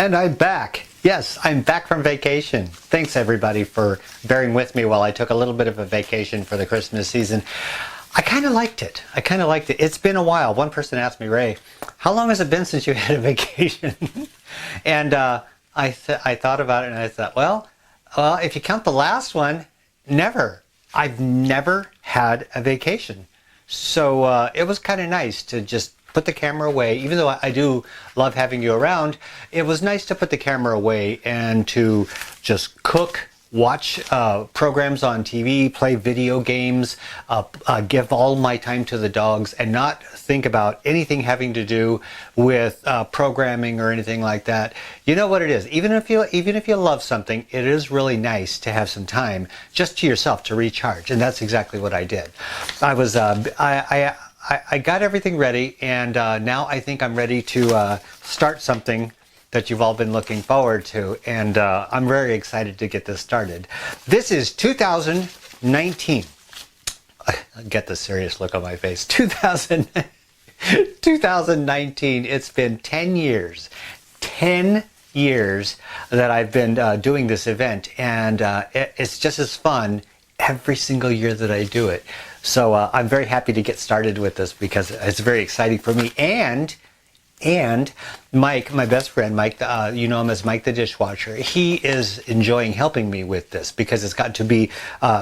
And I'm back. Yes, I'm back from vacation. Thanks everybody for bearing with me while I took a little bit of a vacation for the Christmas season. I kind of liked it. It's been a while. One person asked me, Ray, how long has it been since you had a vacation? And I thought about it and I thought, well, if you count the last one, never. I've never had a vacation. So it was kind of nice to just put the camera away. Even though I do love having you around, it was nice to put the camera away and to just cook, watch programs on TV, play video games, give all my time to the dogs, and not think about anything having to do with programming or anything like that. You know what it is. Even if you love something, it is really nice to have some time just to yourself to recharge, and that's exactly what I did. I got everything ready, and now I think I'm ready to start something that you've all been looking forward to, and I'm very excited to get this started. This is 2019. Get the serious look on my face. 2019. It's been 10 years. 10 years that I've been doing this event, and it's just as fun every single year that I do it. So I'm very happy to get started with this because it's very exciting for me. And Mike, my best friend, Mike, you know him as Mike the dishwasher, he is enjoying helping me with this because it's got to be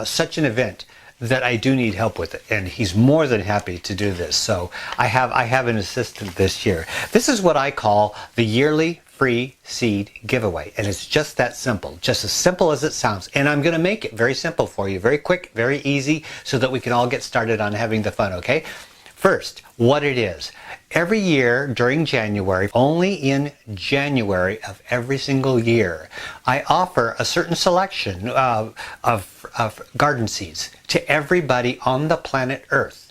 such an event that I do need help with it, and he's more than happy to do this. So I have an assistant this year. This is what I call the yearly free seed giveaway, and it's just that simple, just as simple as it sounds. And I'm going to make it very simple for you, very quick, very easy, so that we can all get started on having the fun, okay? First, what it is. Every year during January, only in January of every single year, I offer a certain selection of garden seeds to everybody on the planet Earth.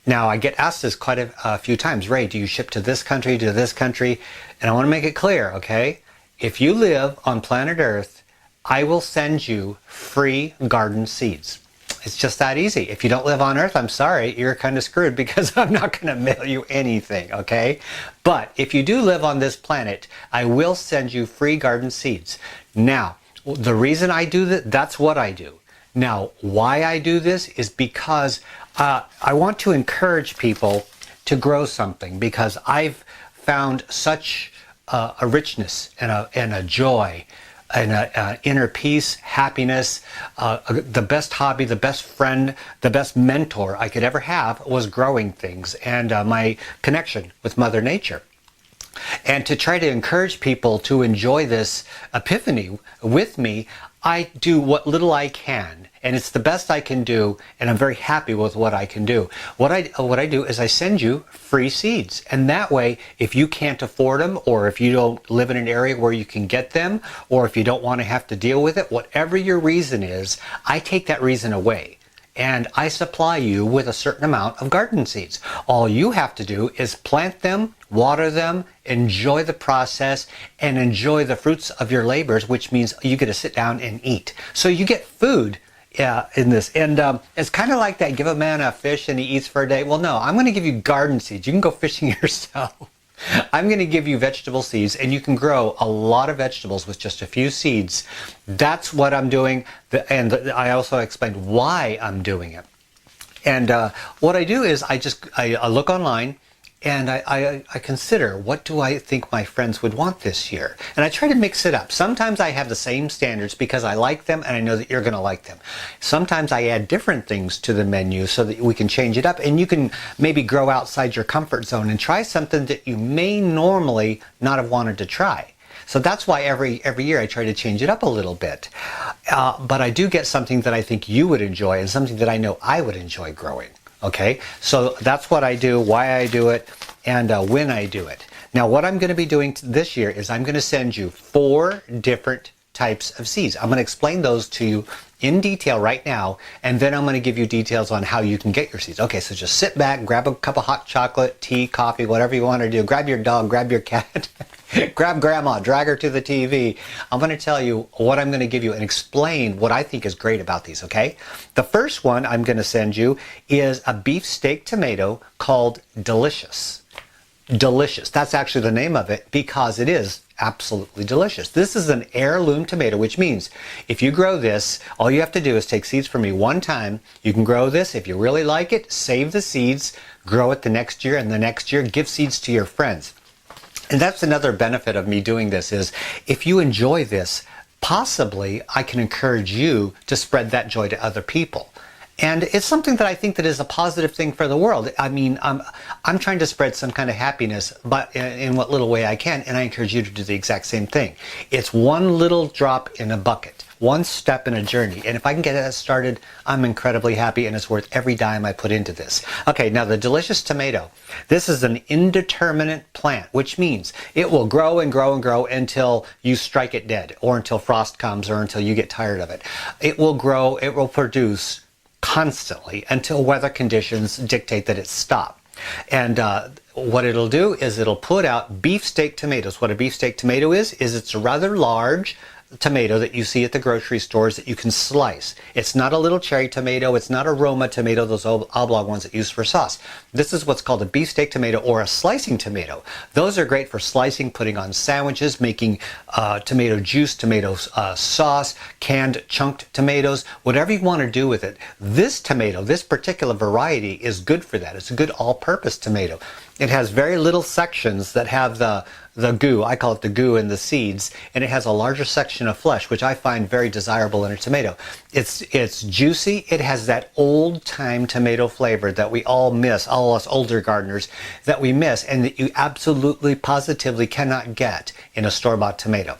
Now, I get asked this quite a few times, Ray, do you ship to this country, to this country? And I want to make it clear, okay? If you live on planet Earth, I will send you free garden seeds. It's just that easy. If you don't live on Earth, I'm sorry, you're kind of screwed because I'm not going to mail you anything, okay? But if you do live on this planet, I will send you free garden seeds. Now, the reason I do that, that's what I do. Now, why I do this is because I want to encourage people to grow something, because I've found such a richness and a joy and inner peace, happiness. The best hobby, the best friend, the best mentor I could ever have was growing things and my connection with Mother Nature. And to try to encourage people to enjoy this epiphany with me, I do what little I can, and it's the best I can do, and I'm very happy with what I can do. What I do is I send you free seeds, and that way, if you can't afford them, or if you don't live in an area where you can get them, or if you don't want to have to deal with it, whatever your reason is, I take that reason away. And I supply you with a certain amount of garden seeds. All you have to do is plant them, water them, enjoy the process, and enjoy the fruits of your labors, which means you get to sit down and eat. So you get food in this. And it's kind of like that, give a man a fish and he eats for a day. Well, no, I'm going to give you garden seeds. You can go fishing yourself. I'm going to give you vegetable seeds, and you can grow a lot of vegetables with just a few seeds. That's what I'm doing, and I also explained why I'm doing it. And what I do is I look online, and I consider, what do I think my friends would want this year? And I try to mix it up. Sometimes I have the same standards because I like them and I know that you're going to like them. Sometimes I add different things to the menu so that we can change it up, and you can maybe grow outside your comfort zone and try something that you may normally not have wanted to try. So that's why every year I try to change it up a little bit. But I do get something that I think you would enjoy and something that I know I would enjoy growing. Okay, so that's what I do, why I do it, and when I do it. Now, what I'm going to be doing this year is I'm going to send you 4 different types of seeds. I'm going to explain those to you in detail right now, and then I'm going to give you details on how you can get your seeds. Okay, so just sit back, grab a cup of hot chocolate, tea, coffee, whatever you want to do. Grab your dog, grab your cat, grab grandma, drag her to the TV. I'm going to tell you what I'm going to give you and explain what I think is great about these, okay? The first one I'm going to send you is a beefsteak tomato called Delicious. delicious. That's actually the name of it because it is absolutely delicious. This is an heirloom tomato, which means if you grow this, all you have to do is take seeds from me one time. You can grow this. If you really like it, save the seeds, grow it the next year, and the next year give seeds to your friends. And that's another benefit of me doing this is if you enjoy this, possibly I can encourage you to spread that joy to other people. And it's something that I think that is a positive thing for the world. I mean, I'm trying to spread some kind of happiness, but in what little way I can, and I encourage you to do the exact same thing. It's one little drop in a bucket, one step in a journey. And if I can get that started, I'm incredibly happy, and it's worth every dime I put into this. Okay, now the delicious tomato. This is an indeterminate plant, which means it will grow and grow and grow until you strike it dead, or until frost comes, or until you get tired of it. It will grow, it will produce constantly until weather conditions dictate that it stop. And what it'll do is it'll put out beefsteak tomatoes. What a beefsteak tomato is it's a rather large tomato that you see at the grocery stores that you can slice. It's not a little cherry tomato. It's not a Roma tomato, those oblong ones that you use for sauce. This is what's called a beefsteak tomato or a slicing tomato. Those are great for slicing, putting on sandwiches, making tomato juice, tomato sauce, canned chunked tomatoes, whatever you want to do with it. This tomato, this particular variety is good for that. It's a good all-purpose tomato. It has very little sections that have the goo, I call it the goo in the seeds, and it has a larger section of flesh, which I find very desirable in a tomato. It's juicy. It has that old-time tomato flavor that we all miss, all us older gardeners, that we miss, and that you absolutely, positively cannot get in a store-bought tomato.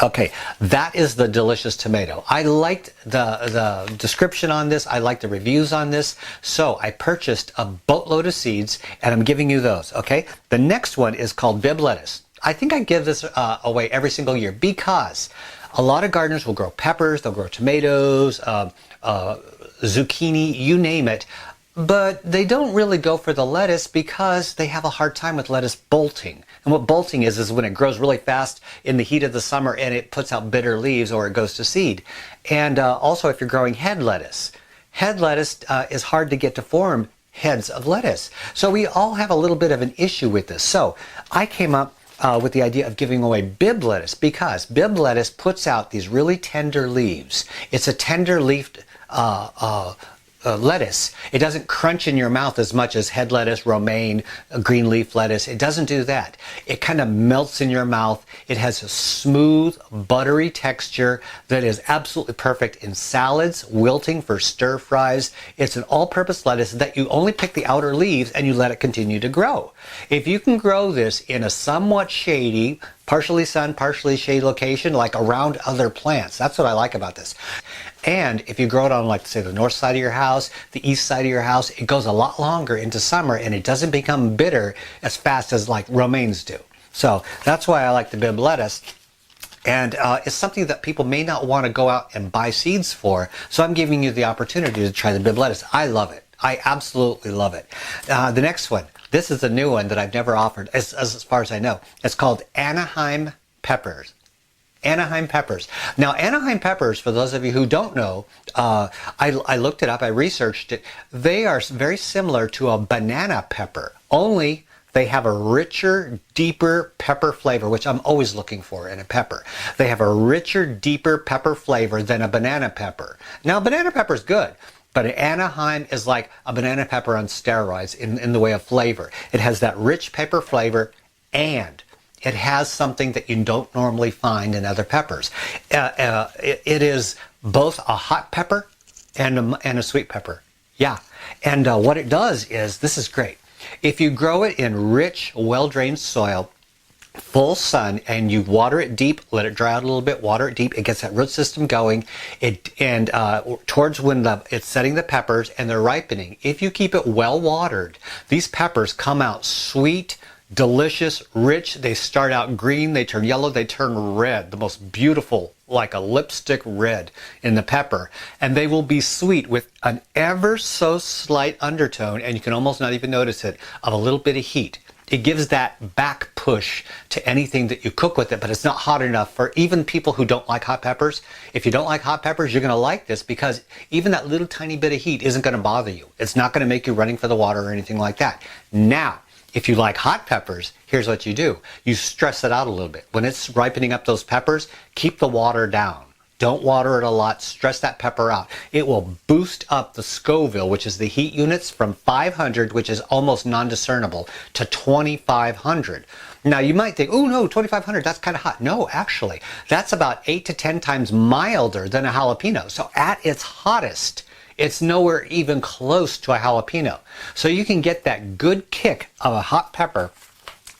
Okay, that is the delicious tomato. I liked the description on this. I liked the reviews on this. So I purchased a boatload of seeds, and I'm giving you those, okay? The next one is called Bibb lettuce. I think I give this away every single year because a lot of gardeners will grow peppers, they'll grow tomatoes, zucchini, you name it. But they don't really go for the lettuce because they have a hard time with lettuce bolting. And what bolting is when it grows really fast in the heat of the summer and it puts out bitter leaves or it goes to seed. And also if you're growing head lettuce is hard to get to form heads of lettuce. So we all have a little bit of an issue with this. So I came up with the idea of giving away Bibb lettuce because Bibb lettuce puts out these really tender leaves. It's a tender leafed lettuce. It doesn't crunch in your mouth as much as head lettuce, romaine, green leaf lettuce. It doesn't do that. It kind of melts in your mouth. It has a smooth, buttery texture that is absolutely perfect in salads, wilting for stir fries. It's an all-purpose lettuce that you only pick the outer leaves and you let it continue to grow. If you can grow this in a somewhat shady, partially sun, partially shade location, like around other plants, that's what I like about this. And if you grow it on, like, say, the north side of your house, the east side of your house, it goes a lot longer into summer and it doesn't become bitter as fast as like romaines do. So that's why I like the Bibb lettuce. And it's something that people may not want to go out and buy seeds for. So I'm giving you the opportunity to try the Bibb lettuce. I love it. I absolutely love it. The next one, this is a new one that I've never offered as far as I know. It's called Anaheim peppers. Anaheim peppers. Now, Anaheim peppers, for those of you who don't know, I looked it up, I researched it. They are very similar to a banana pepper, only they have a richer, deeper pepper flavor, which I'm always looking for in a pepper. They have a richer, deeper pepper flavor than a banana pepper. Now, banana pepper is good, but an Anaheim is like a banana pepper on steroids in the way of flavor. It has that rich pepper flavor, and it has something that you don't normally find in other peppers. It is both a hot pepper and a sweet pepper. Yeah. And what it does is, this is great. If you grow it in rich, well-drained soil, full sun, and you water it deep, let it dry out a little bit, water it deep, it gets that root system going. Towards when it's setting the peppers and they're ripening, if you keep it well watered, these peppers come out sweet, delicious, rich. They start out green, they turn yellow, they turn red, the most beautiful, like a lipstick red in the pepper. And they will be sweet with an ever so slight undertone, and you can almost not even notice it, of a little bit of heat. It gives that back push to anything that you cook with it, but it's not hot enough for even people who don't like hot peppers. If you don't like hot peppers, you're going to like this because even that little tiny bit of heat isn't going to bother you. It's not going to make you running for the water or anything like that. Now, If you like hot peppers, here's what you do. You stress it out a little bit. When it's ripening up those peppers, keep the water down. Don't water it a lot. Stress that pepper out. It will boost up the Scoville, which is the heat units, from 500, which is almost non-discernible, to 2,500. Now you might think, oh no, 2,500, that's kind of hot. No, actually, that's about 8 to 10 times milder than a jalapeno. So at its hottest, it's nowhere even close to a jalapeno. So you can get that good kick of a hot pepper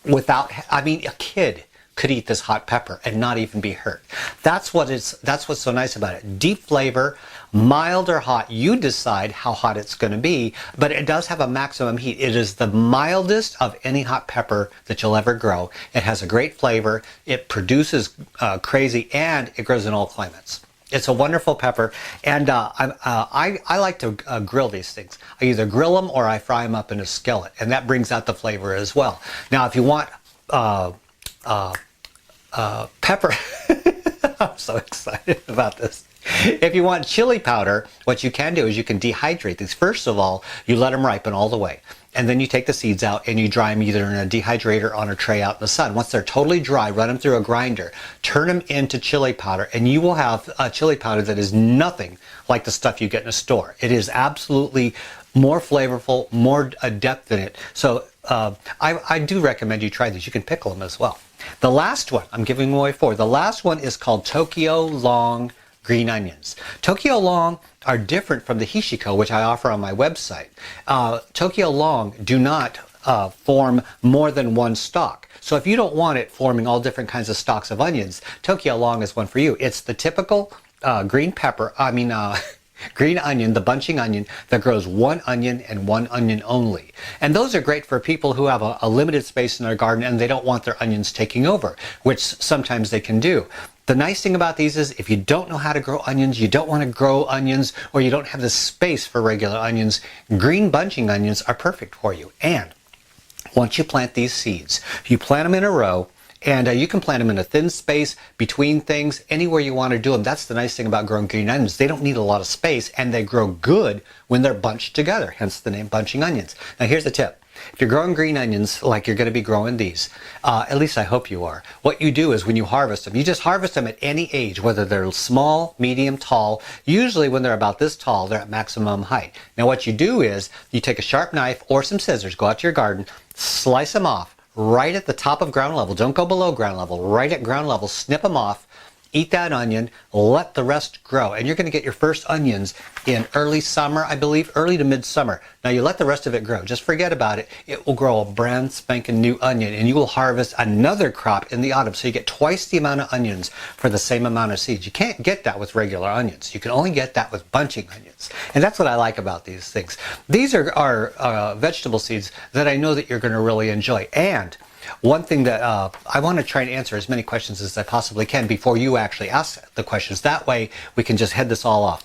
without, I mean, a kid could eat this hot pepper and not even be hurt. That's what's so nice about it. Deep flavor, mild or hot, you decide how hot it's going to be, but it does have a maximum heat. It is the mildest of any hot pepper that you'll ever grow. It has a great flavor, it produces crazy, and it grows in all climates. It's a wonderful pepper, and I like to grill these things. I either grill them or I fry them up in a skillet, and that brings out the flavor as well. Now, if you want pepper, I'm so excited about this. If you want chili powder, what you can do is you can dehydrate these. First of all, you let them ripen all the way. And then you take the seeds out and you dry them either in a dehydrator or on a tray out in the sun. Once they're totally dry, run them through a grinder, turn them into chili powder, and you will have a chili powder that is nothing like the stuff you get in a store. It is absolutely more flavorful, more depth in it. So I do recommend you try these. You can pickle them as well. The last one, I'm giving away 4. The last one is called Tokyo Long green onions. Tokyo Long are different from the Hishiko, which I offer on my website. Tokyo Long do not form more than one stalk. So if you don't want it forming all different kinds of stalks of onions, Tokyo Long is one for you. It's the typical green onion, the bunching onion, that grows one onion and one onion only. And those are great for people who have a limited space in their garden and they don't want their onions taking over, which sometimes they can do. The nice thing about these is if you don't know how to grow onions, you don't want to grow onions, or you don't have the space for regular onions, green bunching onions are perfect for you. And once you plant these seeds, you plant them in a row, and you can plant them in a thin space between things, anywhere you want to do them. That's the nice thing about growing green onions. They don't need a lot of space, and they grow good when they're bunched together, hence the name bunching onions. Now here's the tip. If you're growing green onions like you're going to be growing these, at least I hope you are, what you do is when you harvest them, you just harvest them at any age, whether they're small, medium, tall. Usually when they're about this tall, they're at maximum height. Now what you do is you take a sharp knife or some scissors, go out to your garden, slice them off right at the top of ground level. Don't go below ground level, right at ground level, snip them off. Eat that onion, let the rest grow. And you're going to get your first onions in early summer, I believe, early to mid-summer. Now you let the rest of it grow. Just forget about it. It will grow a brand spanking new onion, and you will harvest another crop in the autumn. So you get twice the amount of onions for the same amount of seeds. You can't get that with regular onions. You can only get that with bunching onions. And that's what I like about these things. These are vegetable seeds that I know that you're going to really enjoy. And one thing that I want to try and answer as many questions as I possibly can before you actually ask the questions. That way we can just head this all off.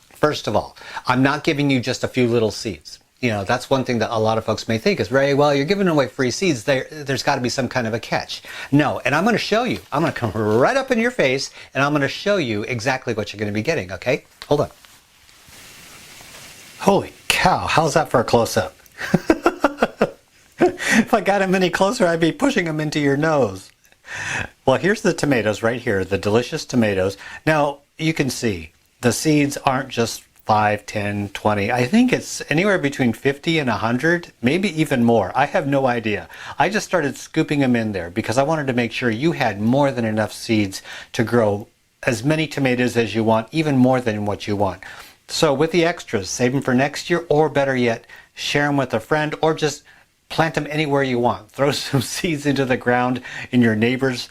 First of all, I'm not giving you just a few little seeds. You know, that's one thing that a lot of folks may think is, very well, you're giving away free seeds. There's got to be some kind of a catch. No, and I'm going to show you. I'm going to come right up in your face and I'm going to show you exactly what you're going to be getting, okay? Hold on. Holy cow, how's that for a close-up? If I got him any closer, I'd be pushing him into your nose. Well, here's the tomatoes right here, the delicious tomatoes. Now, you can see the seeds aren't just 5, 10, 20. I think it's anywhere between 50 and 100, maybe even more. I have no idea. I just started scooping them in there because I wanted to make sure you had more than enough seeds to grow as many tomatoes as you want, even more than what you want. So with the extras, save them for next year, or better yet, share them with a friend, or just plant them anywhere you want. Throw some seeds into the ground in your neighbor's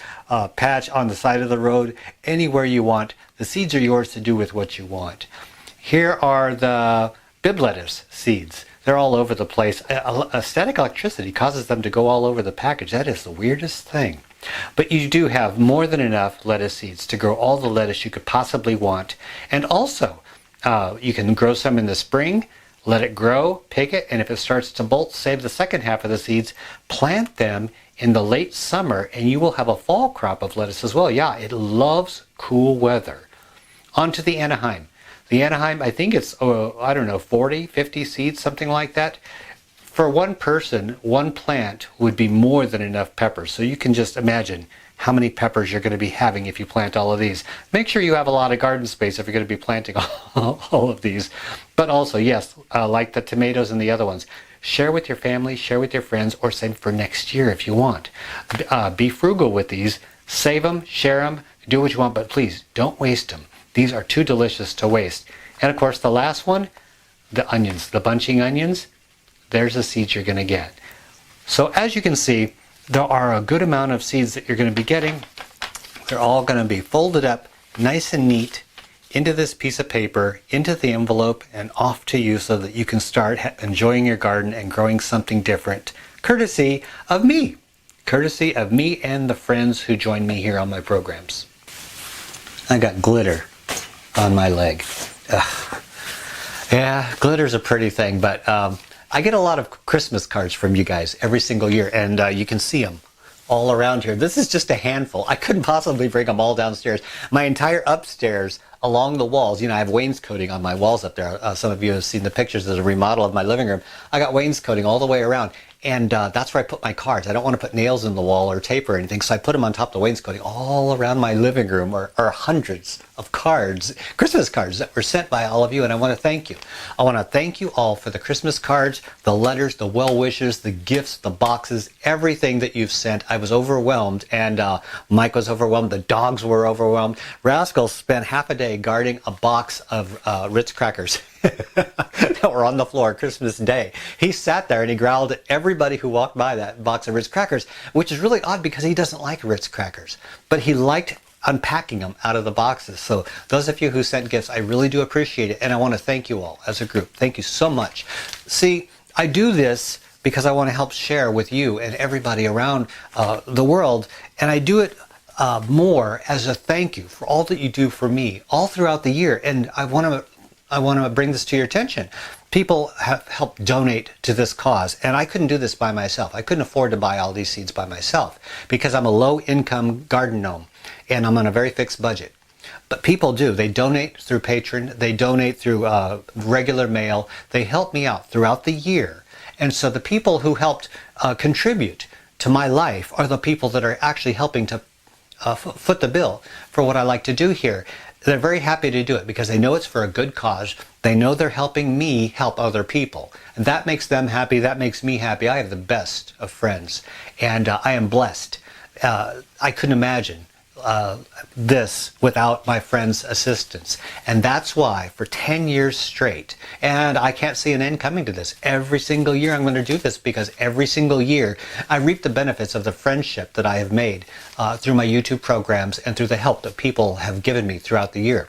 patch on the side of the road, anywhere you want. The seeds are yours to do with what you want. Here are the Bibb lettuce seeds. They're all over the place. Static electricity causes them to go all over the package. That is the weirdest thing. But you do have more than enough lettuce seeds to grow all the lettuce you could possibly want. And also, you can grow some in the spring. Let it grow, pick it, and if it starts to bolt, save the second half of the seeds, plant them in the late summer, and you will have a fall crop of lettuce as well. Yeah, it loves cool weather. On to the Anaheim. The Anaheim, I think it's, I don't know, 40, 50 seeds, something like that. for one person, one plant would be more than enough peppers. So you can just imagine how many peppers you're going to be having if you plant all of these. Make sure you have a lot of garden space if you're going to be planting all of these. But also, yes, like the tomatoes and the other ones, share with your family, share with your friends, or save for next year if you want. Be frugal with these. Save them, share them, do what you want, but please don't waste them. These are too delicious to waste. And of course, the last one, the onions, the bunching onions, there's the seeds you're going to get. So as you can see, there are a good amount of seeds that you're going to be getting. They're all going to be folded up nice and neat into this piece of paper, into the envelope, and off to you so that you can start enjoying your garden and growing something different, courtesy of me. Courtesy of me and the friends who join me here on my programs. I got glitter on my leg. Ugh. Yeah, glitter's a pretty thing, but I get a lot of Christmas cards from you guys every single year, and you can see them all around here. This is just a handful. I couldn't possibly bring them all downstairs. My entire upstairs, along the walls, I have wainscoting on my walls up there. Some of you have seen the pictures. There's a remodel of my living room. I got wainscoting all the way around, and that's where I put my cards. I don't want to put nails in the wall or tape or anything, so I put them on top of the wainscoting all around my living room, or hundreds of cards, Christmas cards that were sent by all of you, and I want to thank you. I want to thank you all for the Christmas cards, the letters, the well wishes, the gifts, the boxes, everything that you've sent. I was overwhelmed, and Mike was overwhelmed. The dogs were overwhelmed. Rascal spent half a day guarding a box of Ritz crackers that were on the floor Christmas Day. He sat there and he growled at everybody who walked by that box of Ritz crackers, which is really odd because he doesn't like Ritz crackers, but he liked unpacking them out of the boxes. So those of you who sent gifts, I really do appreciate it, and I want to thank you all as a group. Thank you so much. See, I do this because I want to help share with you and everybody around the world, and I do it more as a thank you for all that you do for me all throughout the year. And I want to bring this to your attention. People have helped donate to this cause, and I couldn't do this by myself. I couldn't afford to buy all these seeds by myself because I'm a low-income garden gnome and I'm on a very fixed budget. But people do. They donate through Patreon. They donate through regular mail. They help me out throughout the year. And so the people who helped contribute to my life are the people that are actually helping to foot the bill for what I like to do here. They're very happy to do it because they know it's for a good cause. They know they're helping me help other people. And that makes them happy. That makes me happy. I have the best of friends. And I am blessed. I couldn't imagine this without my friends' assistance. And that's why for 10 years straight, and I can't see an end coming to this, every single year I'm going to do this because every single year I reap the benefits of the friendship that I have made through my YouTube programs and through the help that people have given me throughout the year.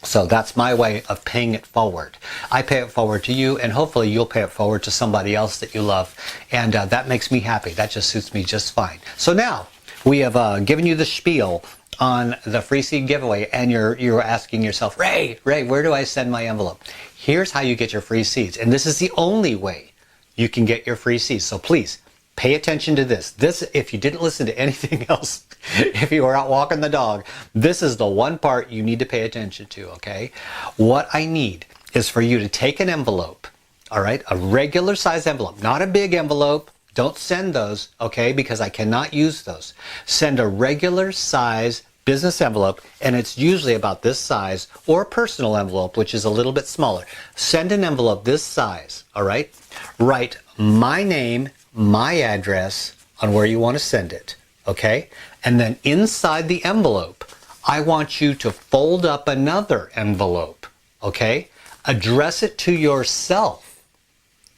So that's my way of paying it forward. I pay it forward to you, and hopefully you'll pay it forward to somebody else that you love. And that makes me happy. That just suits me just fine. So now, we have given you the spiel on the free seed giveaway, and you're asking yourself, Ray, where do I send my envelope? Here's how you get your free seeds, and this is the only way you can get your free seeds. So please pay attention to this. This, if you didn't listen to anything else, if you were out walking the dog, this is the one part you need to pay attention to, okay? What I need is for you to take an envelope, all right, a regular size envelope, not a big envelope. Don't send those, okay, because I cannot use those. Send a regular size business envelope, and it's usually about this size, or a personal envelope, which is a little bit smaller. Send an envelope this size, all right? Write my name, my address on where you want to send it, okay? And then inside the envelope, I want you to fold up another envelope, okay? Address it to yourself,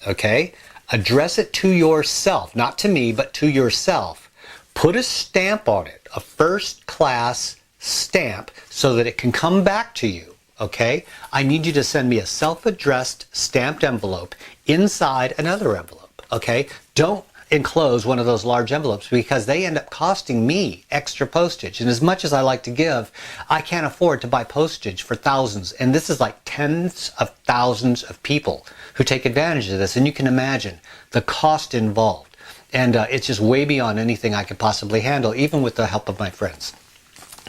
okay? Address it to yourself, not to me, but to yourself. Put a stamp on it, a first class stamp, so that it can come back to you, okay? I need you to send me a self-addressed stamped envelope inside another envelope, okay? Don't enclose one of those large envelopes because they end up costing me extra postage. And as much as I like to give, I can't afford to buy postage for thousands. And this is like tens of thousands of people who take advantage of this. And you can imagine the cost involved. And it's just way beyond anything I could possibly handle, even with the help of my friends.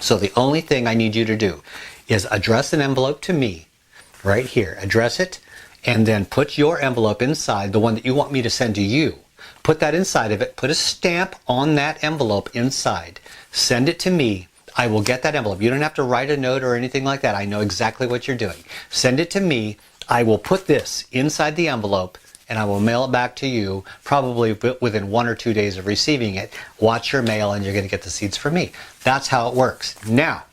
So the only thing I need you to do is address an envelope to me right here. Address it and then put your envelope inside, the one that you want me to send to you. Put that inside of it, put a stamp on that envelope inside, send it to me. I will get that envelope. You don't have to write a note or anything like that. I know exactly what you're doing. Send it to me. I will put this inside the envelope and I will mail it back to you probably within 1 or 2 days of receiving it. Watch your mail and you're going to get the seeds from me. That's how it works. Now,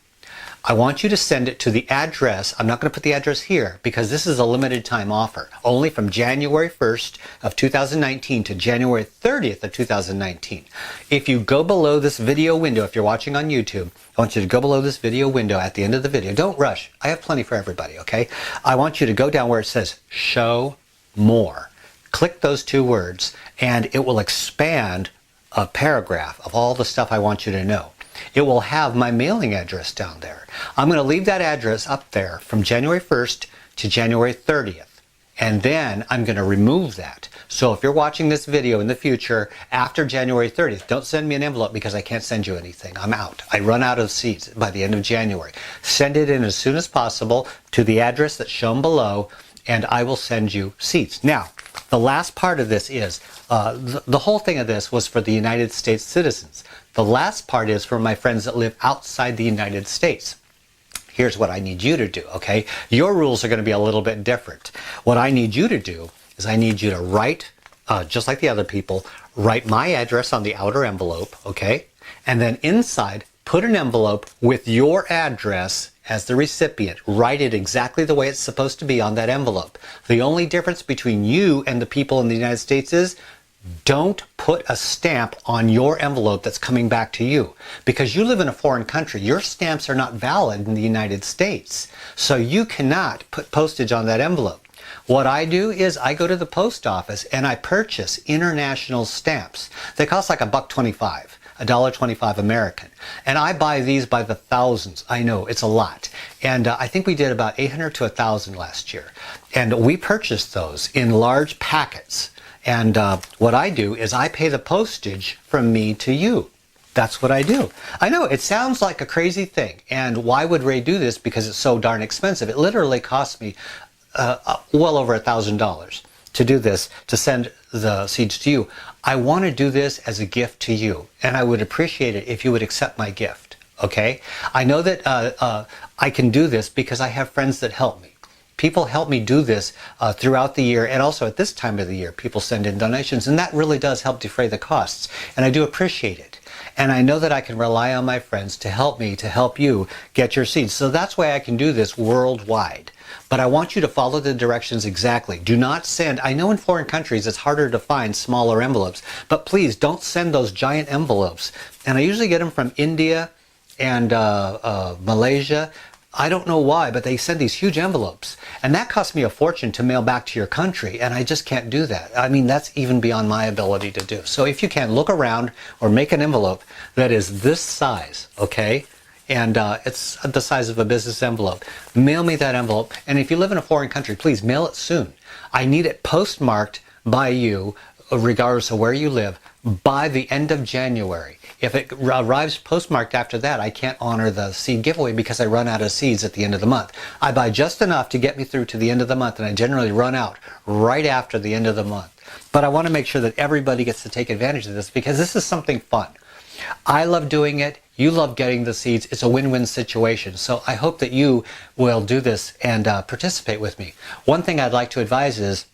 I want you to send it to the address. I'm not going to put the address here because this is a limited time offer. Only from January 1st of 2019 to January 30th of 2019. If you go below this video window, if you're watching on YouTube, I want you to go below this video window at the end of the video. Don't rush. I have plenty for everybody, okay? I want you to go down where it says show more. Click those 2 words and it will expand a paragraph of all the stuff I want you to know. It will have my mailing address down there. I'm going to leave that address up there from January 1st to January 30th. And then I'm going to remove that. So if you're watching this video in the future after January 30th, don't send me an envelope because I can't send you anything. I'm out. I run out of seeds by the end of January. Send it in as soon as possible to the address that's shown below and I will send you seeds. Now, the last part of this is, the whole thing of this was for the United States citizens. The last part is for my friends that live outside the United States. Here's what I need you to do, okay? Your rules are going to be a little bit different. What I need you to do is I need you to write, just like the other people, write my address on the outer envelope, okay? And then inside, put an envelope with your address as the recipient. Write it exactly the way it's supposed to be on that envelope. The only difference between you and the people in the United States is don't put a stamp on your envelope that's coming back to you. Because you live in a foreign country, your stamps are not valid in the United States. So you cannot put postage on that envelope. What I do is I go to the post office and I purchase international stamps. They cost like $1.25. $1.25 American. And I buy these by the thousands. I know, it's a lot. And I think we did about 800 to 1,000 last year. And we purchased those in large packets. And what I do is I pay the postage from me to you. That's what I do. I know, it sounds like a crazy thing. And why would Ray do this? Because it's so darn expensive. It literally cost me well over $1,000 to do this, to send the seeds to you. I want to do this as a gift to you, and I would appreciate it if you would accept my gift, okay? I know that I can do this because I have friends that help me. People help me do this throughout the year, and also at this time of the year, people send in donations, and that really does help defray the costs, and I do appreciate it. And I know that I can rely on my friends to help me, to help you get your seeds. So that's why I can do this worldwide. But I want you to follow the directions exactly. Do not send, I know in foreign countries it's harder to find smaller envelopes, but please don't send those giant envelopes. And I usually get them from India and Malaysia. I don't know why, but they send these huge envelopes. And that costs me a fortune to mail back to your country, and I just can't do that. I mean, that's even beyond my ability to do. So if you can, look around or make an envelope that is this size, okay? And it's the size of a business envelope. Mail me that envelope. And if you live in a foreign country, please mail it soon. I need it postmarked by you, regardless of where you live, by the end of January. If it arrives postmarked after that, I can't honor the seed giveaway because I run out of seeds at the end of the month. I buy just enough to get me through to the end of the month, and I generally run out right after the end of the month. But I want to make sure that everybody gets to take advantage of this because this is something fun. I love doing it. You love getting the seeds. It's a win-win situation. So I hope that you will do this and participate with me. One thing I'd like to advise is,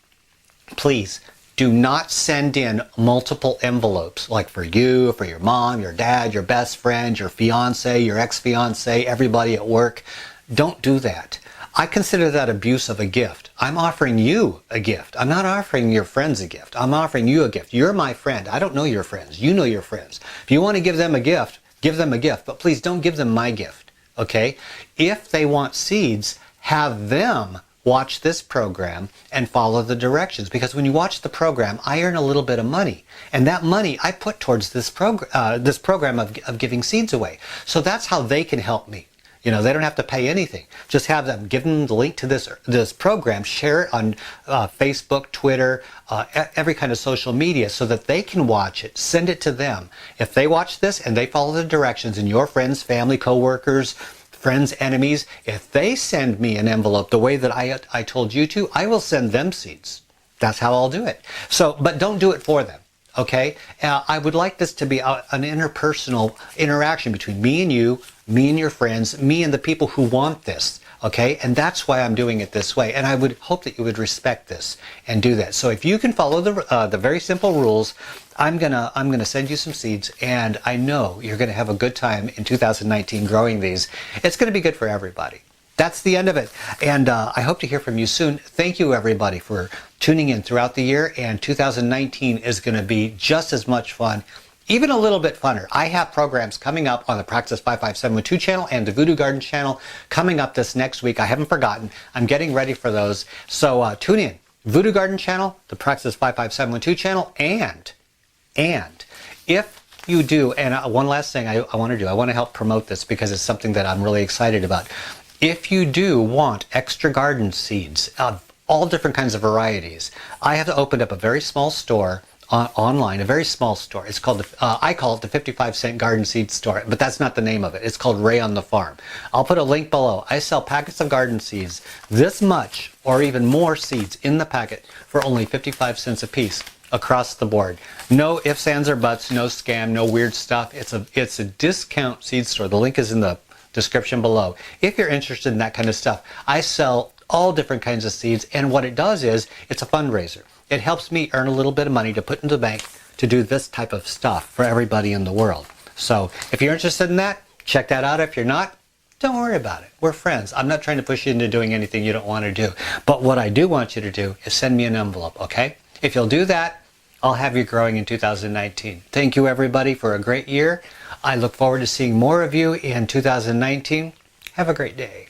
please, do not send in multiple envelopes, like for you, for your mom, your dad, your best friend, your fiance, your ex-fiance, everybody at work. Don't do that. I consider that abuse of a gift. I'm offering you a gift. I'm not offering your friends a gift. I'm offering you a gift. You're my friend. I don't know your friends. You know your friends. If you want to give them a gift, give them a gift. But please don't give them my gift, okay? If they want seeds, have them watch this program and follow the directions. Because when you watch the program, I earn a little bit of money. And that money I put towards this program of giving seeds away. So that's how they can help me. You know, they don't have to pay anything. Just have them, give them the link to this program, share it on Facebook, Twitter, every kind of social media so that they can watch it. Send it to them. If they watch this and they follow the directions, and your friends, family, co-workers, friends, enemies, if they send me an envelope the way that I told you to, I will send them seeds. That's how I'll do it. So, but don't do it for them. Okay? I would like this to be an interpersonal interaction between me and you, me and your friends, me and the people who want this. Okay? And that's why I'm doing it this way. And I would hope that you would respect this and do that. So if you can follow the very simple rules, I'm gonna send you some seeds, and I know you're gonna have a good time in 2019 growing these. It's gonna be good for everybody. That's the end of it. And I hope to hear from you soon. Thank you, everybody, for tuning in throughout the year. And 2019 is going to be just as much fun, even a little bit funner. I have programs coming up on the Practice 55712 channel and the Voodoo Garden channel coming up this next week. I haven't forgotten. I'm getting ready for those. So tune in. Voodoo Garden channel, the Practice 55712 channel, and if you do, and one last thing I want to do, I want to help promote this because it's something that I'm really excited about. If you do want extra garden seeds of all different kinds of varieties, I have opened up a very small store online, a very small store. It's called, I call it the 55-cent garden seed store, but that's not the name of it. It's called Ray on the Farm. I'll put a link below. I sell packets of garden seeds, this much or even more seeds in the packet for only 55 cents a piece across the board. No ifs, ands, or buts, no scam, no weird stuff. It's a discount seed store. The link is in the description below. If you're interested in that kind of stuff, I sell all different kinds of seeds, and what it does is it's a fundraiser. It helps me earn a little bit of money to put into the bank to do this type of stuff for everybody in the world. So if you're interested in that, check that out. If you're not, don't worry about it. We're friends. I'm not trying to push you into doing anything you don't want to do. But what I do want you to do is send me an envelope, okay? If you'll do that, I'll have you growing in 2019. Thank you, everybody, for a great year. I look forward to seeing more of you in 2019. Have a great day.